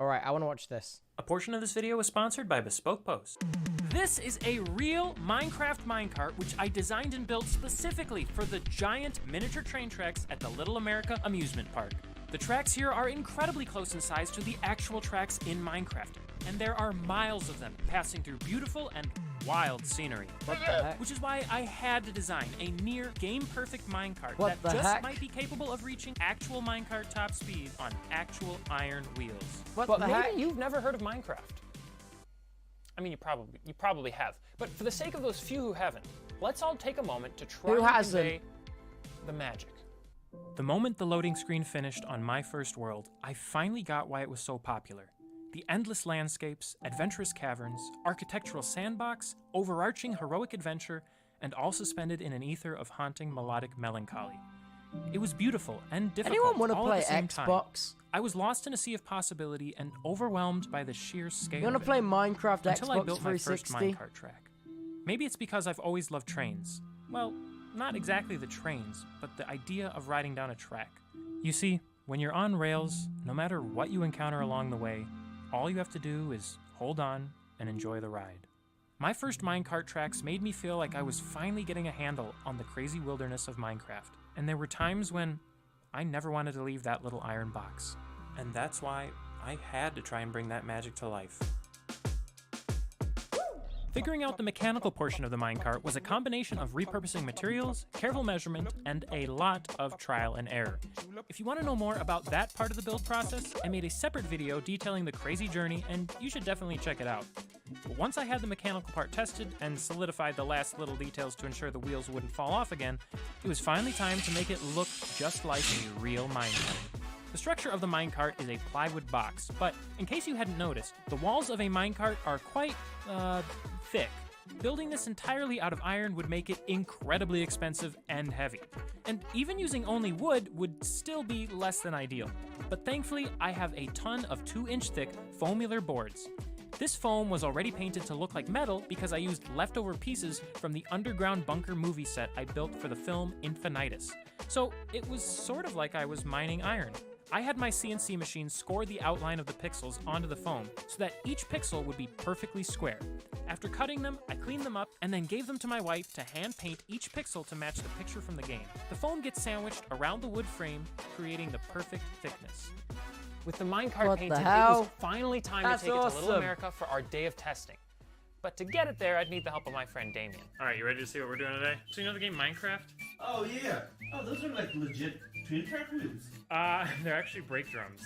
Alright, I want to watch this. A portion of this video is sponsored by Bespoke Post. This is a real Minecraft minecart which I designed and built specifically for the giant miniature train tracks at the Little America amusement park. The tracks here are incredibly close in size to the actual tracks in Minecraft, and there are miles of them passing through beautiful and wild scenery. What the heck? Which is why I had to design a near game-perfect minecart What that the just heck? might be capable of reaching actual minecart top speed on actual iron wheels. What But the maybe heck? you've never heard of Minecraft. I mean, you probably have. But for the sake of those few who haven't, let's all take a moment to try Who to hasn't? convey the magic. The moment the loading screen finished on My First World, I finally got why it was so popular. The endless landscapes, adventurous caverns, architectural sandbox, overarching heroic adventure, and all suspended in an ether of haunting melodic melancholy. It was beautiful and difficult Anyone want to all play at the same time. Xbox? I was lost in a sea of possibility and overwhelmed by the sheer scale You want to of play it, Minecraft until I Xbox built my first 360? minecart track. Maybe it's because I've always loved trains. Well, not exactly the trains, but the idea of riding down a track. You see, when you're on rails, no matter what you encounter along the way, all you have to do is hold on and enjoy the ride. My first minecart tracks made me feel like I was finally getting a handle on the crazy wilderness of Minecraft, and there were times when I never wanted to leave that little iron box. And that's why I had to try and bring that magic to life. Figuring out the mechanical portion of the minecart was a combination of repurposing materials, careful measurement, and a lot of trial and error. If you want to know more about that part of the build process, I made a separate video detailing the crazy journey, and you should definitely check it out. But once I had the mechanical part tested and solidified the last little details to ensure the wheels wouldn't fall off again, it was finally time to make it look just like a real minecart. The structure of the minecart is a plywood box, but in case you hadn't noticed, the walls of a minecart are quite, thick. Building this entirely out of iron would make it incredibly expensive and heavy. And even using only wood would still be less than ideal. But thankfully, I have a ton of 2-inch thick foamular boards. This foam was already painted to look like metal because I used leftover pieces from the underground bunker movie set I built for the film Infinitus. So it was sort of like I was mining iron. I had my CNC machine score the outline of the pixels onto the foam so that each pixel would be perfectly square. After cutting them, I cleaned them up and then gave them to my wife to hand paint each pixel to match the picture from the game. The foam gets sandwiched around the wood frame, creating the perfect thickness. With the minecart What painted, the it hell? was finally time That's to take it to Little awesome. America for our day of testing. But to get it there, I'd need the help of my friend Damien. All right, you ready to see what we're doing today? So you know the game Minecraft? Oh yeah. Oh, those are like legit twin track wheels. They're actually brake drums.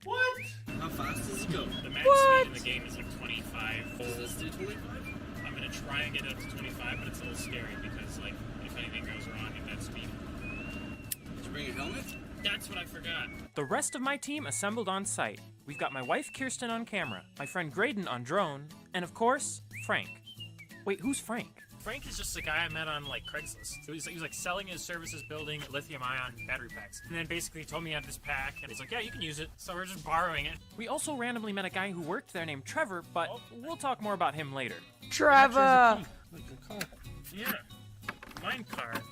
What? How fast does it go? The max What? speed in the game is like 25. Does this do 25? I'm gonna try and get it up to 25, but it's a little scary because, like, if anything goes wrong at that speed. Did you bring a helmet? That's what I forgot. The rest of my team assembled on site. We've got my wife Kirsten on camera, my friend Graydon on drone, and of course, Frank. Wait, who's Frank? Frank is just a guy I met on, like, Craigslist. So he was like selling his services building lithium-ion battery packs. And then basically he told me he had this pack, and he's like, yeah, you can use it. So we're just borrowing it. We also randomly met a guy who worked there named Trevor, but we'll talk more about him later. Trevor! Yeah, minecart.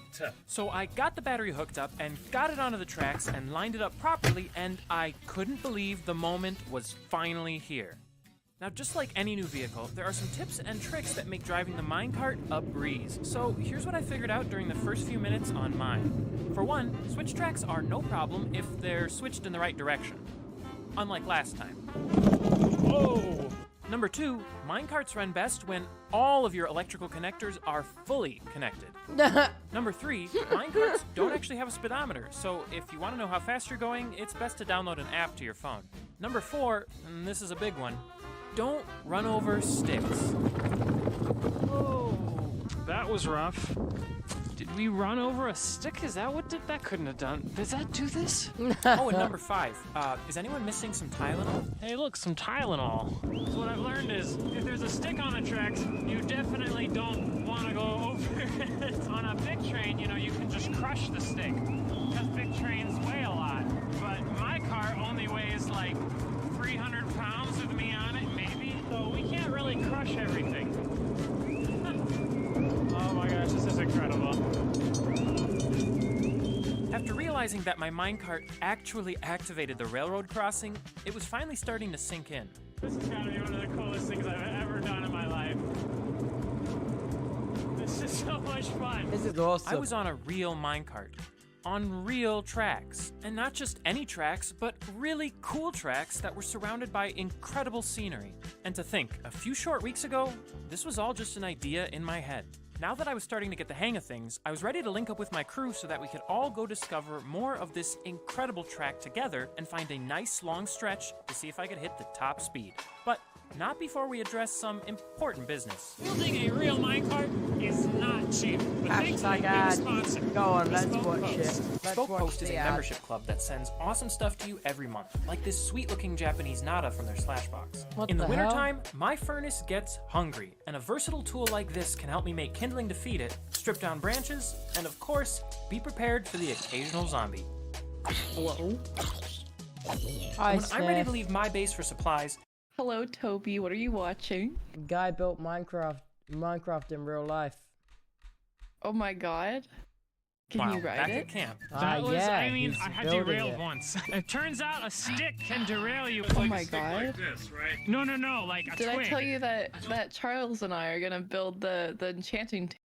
So I got the battery hooked up and got it onto the tracks and lined it up properly, and I couldn't believe the moment was finally here. Now, just like any new vehicle, there are some tips and tricks that make driving the minecart a breeze. So here's what I figured out during the first few minutes on mine. For one, switch tracks are no problem if they're switched in the right direction. Unlike last time. Whoa! Number 2, minecarts run best when all of your electrical connectors are fully connected. Number 3, minecarts don't actually have a speedometer, so if you want to know how fast you're going, it's best to download an app to your phone. Number 4, and this is a big one, don't run over sticks. Oh, that was rough. Did we run over a stick? Is that what that couldn't have done? Does that do this? Oh, and number 5, is anyone missing some Tylenol? Hey, look, some Tylenol. So what I've learned is, if there's a stick on the tracks, you definitely don't want to go over it. On a big train, you know, you can just crush the stick, because big trains weigh a lot. But my car only weighs like 300 pounds with me on it, maybe. So we can't really crush everything. Oh my gosh, this is incredible. After realizing realizing that my minecart actually activated the railroad crossing, it was finally starting to sink in. This has got to be one of the coolest things I've ever done in my life. This is so much fun. This is awesome. I was on a real minecart, on real tracks, and not just any tracks, but really cool tracks that were surrounded by incredible scenery. And to think, a few short weeks ago, this was all just an idea in my head. Now that I was starting to get the hang of things, I was ready to link up with my crew so that we could all go discover more of this incredible track together and find a nice long stretch to see if I could hit the top speed. But not before we address some important business. Building a real minecart is not cheap. But thanks for Hashtag being ad. sponsored. Go on, let's Bespoke watch Post. it. Let's Bespoke watch Post is the a ad. membership club that sends awesome stuff to you every month, like this sweet-looking Japanese nada from their Slashbox. What In the the hell? wintertime, my furnace gets hungry, and a versatile tool like this can help me make kindling to feed it, strip down branches, and of course, be prepared for the occasional zombie. Hello? Hi, When I'm ready to Sniff. leave my base for supplies, Hello, Toby. What are you watching? Guy built Minecraft in real life. Oh my god. Can wow, you ride back it? at camp. That was, yeah, I mean, he's I had building derailed it. once. It turns out a stick can derail you. Oh my god. This, right? No, like a Did twig. I tell you that Charles and I are gonna build the enchanting